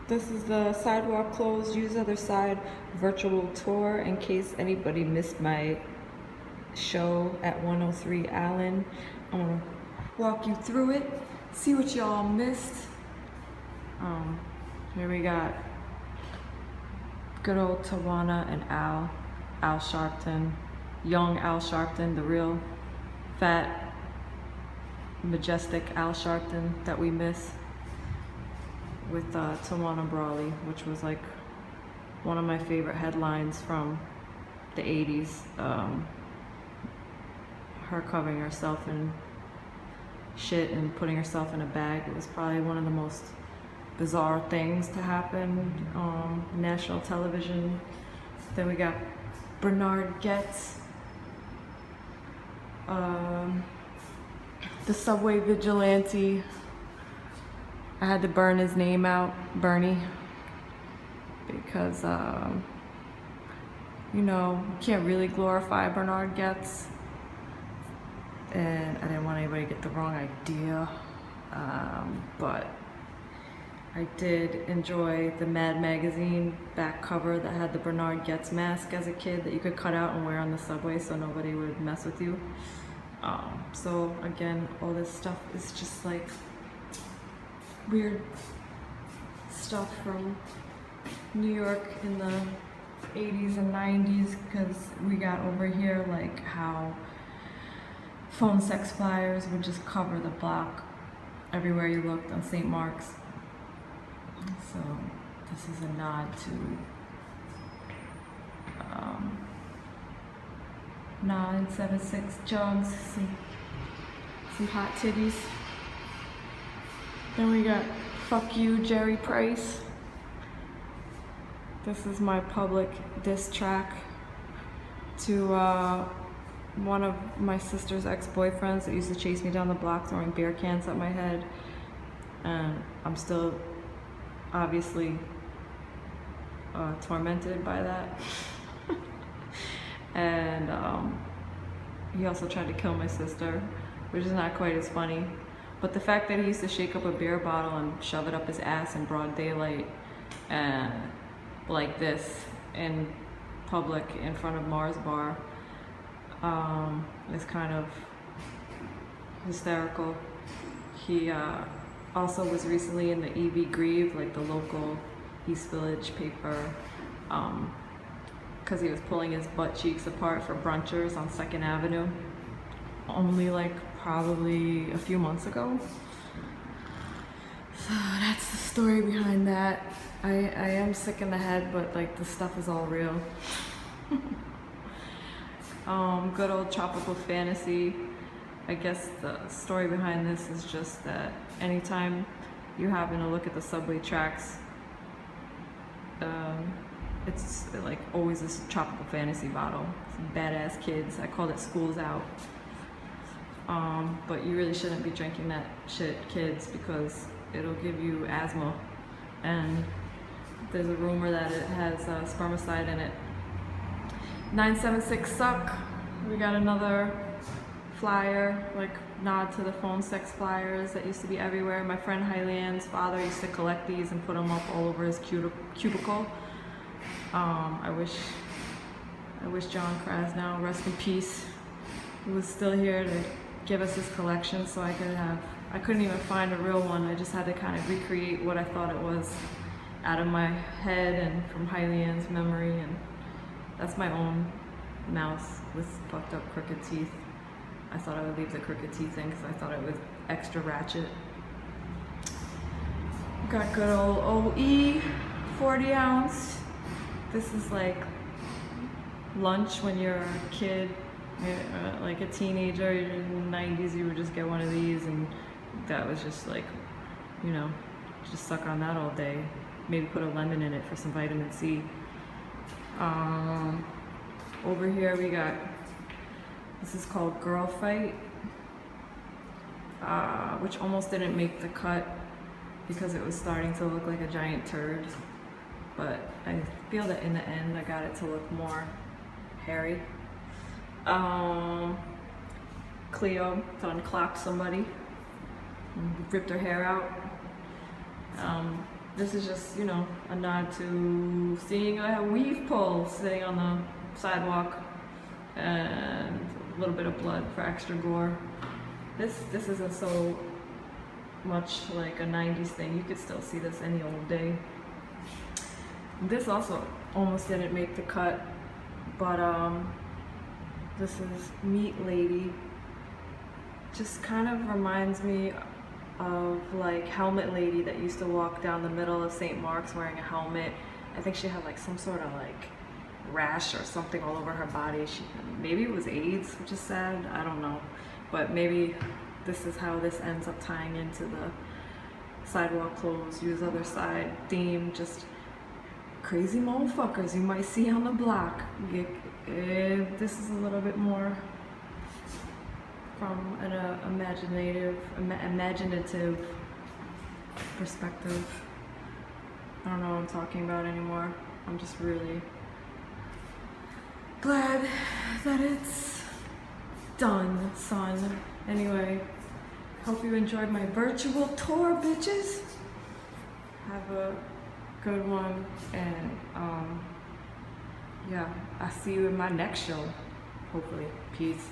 This is the sidewalk closed, use other side virtual tour in case anybody missed my show at 103 Allen. I'm gonna walk you through it, see what y'all missed. Here we got good old Tawana and Al Sharpton, young Al Sharpton, the real fat, majestic Al Sharpton that we miss, with Tawana Brawley, which was like one of my favorite headlines from the 80s. Her covering herself in shit and putting herself in a bag. It was probably one of the most bizarre things to happen on national television. Then we got Bernard Goetz, the subway vigilante. I had to burn his name out, Bernie, because you know, you can't really glorify Bernard Goetz, and I didn't want anybody to get the wrong idea, but I did enjoy the Mad Magazine back cover that had the Bernard Goetz mask as a kid that you could cut out and wear on the subway so nobody would mess with you. So again, all this stuff is just like weird stuff from New York in the 80s and 90s, because we got over here like how phone sex flyers would just cover the block everywhere you looked on St. Mark's. So this is a nod to 976 jugs, some hot titties. Then we got Fuck You, Jerry Price. This is my public diss track to one of my sister's ex-boyfriends that used to chase me down the block throwing beer cans at my head. And I'm still obviously tormented by that. And he also tried to kill my sister, which is not quite as funny. But the fact that he used to shake up a beer bottle and shove it up his ass in broad daylight and like this in public in front of Mars Bar is kind of hysterical. He also was recently in the EV Grieve, like the local East Village paper, because he was pulling his butt cheeks apart for brunchers on 2nd Avenue. Only like probably a few months ago. So that's the story behind that. I am sick in the head, but like the stuff is all real. Good old Tropical Fantasy. I guess the story behind this is just that anytime you happen to look at the subway tracks, it's like always this Tropical Fantasy bottle. Some badass kids. I called it School's Out. But you really shouldn't be drinking that shit, kids, because it'll give you asthma. And there's a rumor that it has spermicide in it. 976 suck. We got another flyer, like nod to the phone sex flyers that used to be everywhere. My friend Hylian's father used to collect these and put them up all over his cubicle. I wish John Krasnow, rest in peace, was still here to give us his collection so I couldn't even find a real one. I just had to kind of recreate what I thought it was out of my head and from Hylian's memory, and that's my own mouse with fucked up crooked teeth. I thought I would leave the crooked teeth in because I thought it was extra ratchet. Got good old OE 40 ounce. This is like lunch when you're a kid, like a teenager. In the 90s you would just get one of these, and that was just like, you know, just suck on that all day. Maybe put a lemon in it for some vitamin C. Over here we got, this is called Girl Fight, which almost didn't make the cut because it was starting to look like a giant turd. But I feel that in the end I got it to look more hairy. Cleo done clocked somebody and ripped her hair out. this is just, you know, a nod to seeing a weave pole sitting on the sidewalk and a little bit of blood for extra gore. This isn't so much like a 90s thing. You could still see this any old day. This also almost didn't make the cut, but this is Meat Lady. Just kind of reminds me of like Helmet Lady that used to walk down the middle of St. Mark's wearing a helmet. I think she had like some sort of like rash or something all over her body. Maybe it was AIDS, which is sad, I don't know. But maybe this is how this ends up tying into the sidewalk clothes, use other side theme, just crazy motherfuckers you might see on the block. This is a little bit more from an imaginative perspective. I don't know what I'm talking about anymore. I'm just really glad that it's done, son. Anyway, hope you enjoyed my virtual tour, bitches. Have a good one, and yeah, I'll see you in my next show, hopefully. Peace.